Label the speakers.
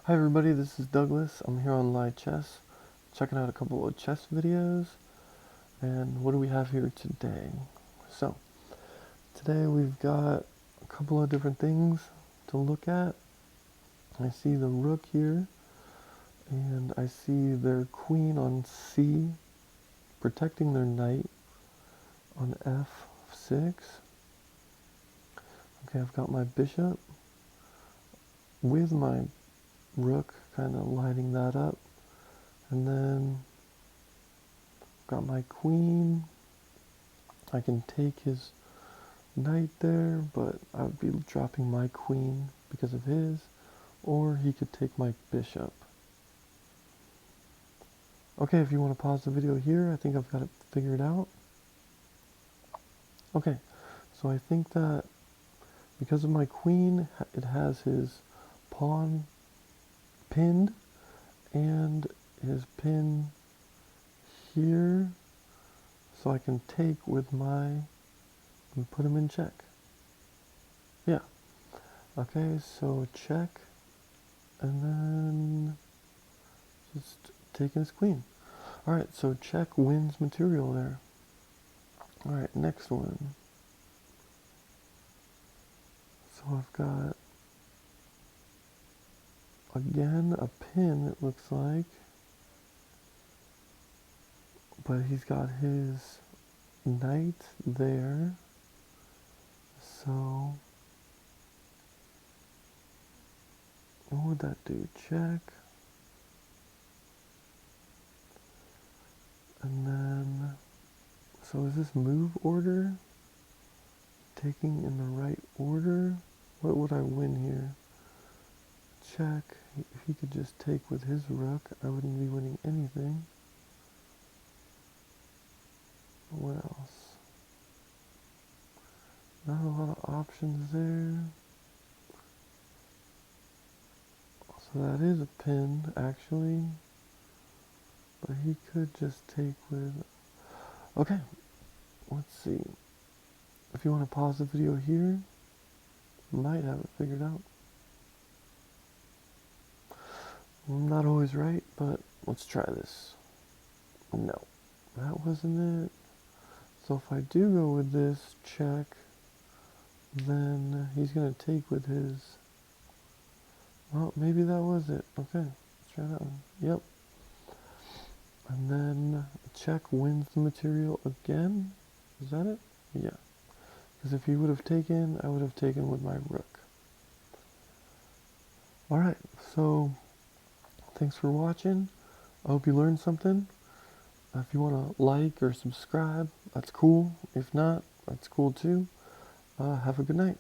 Speaker 1: Hi everybody, this is Douglas. I'm here on Lichess, checking out a couple of chess videos. And what do we have here today? So, today we've got a couple of different things to look at. I see the rook here, and I see their queen on C, protecting their knight on F6. Okay, I've got my bishop with my rook, kind of lining that up. And then got my queen. I can take his knight there, but I would be dropping my queen because of his, or he could take my bishop. Okay, if you want to pause the video here, I think I've got it figured out. Okay, so I think that because of my queen, it has his pawn pinned and his pin here, so I can take with my and put him in check. Yeah. Okay, so check, and then just taking his queen. Alright, so check wins material there. Alright, next one. So I've got, again, a pin, it looks like. But he's got his knight there. So, what would that do? Check. And then, so is this move order? Taking in the right order? What would I win here? Check. If he could just take with his rook, I wouldn't be winning anything. What else? Not a lot of options there. So that is a pin, actually. But he could just take with... Okay, let's see. If you want to pause the video here, might have it figured out. I'm not always right, but let's try this. No, that wasn't it. So if I do go with this check, then he's going to take with his... Well, maybe that was it. Okay, let's try that one. Yep. And then check wins the material again. Is that it? Yeah. Because if he would have taken, I would have taken with my rook. Alright, so thanks for watching. I hope you learned something. If you want to like or subscribe, that's cool. If not, that's cool too. Have a good night.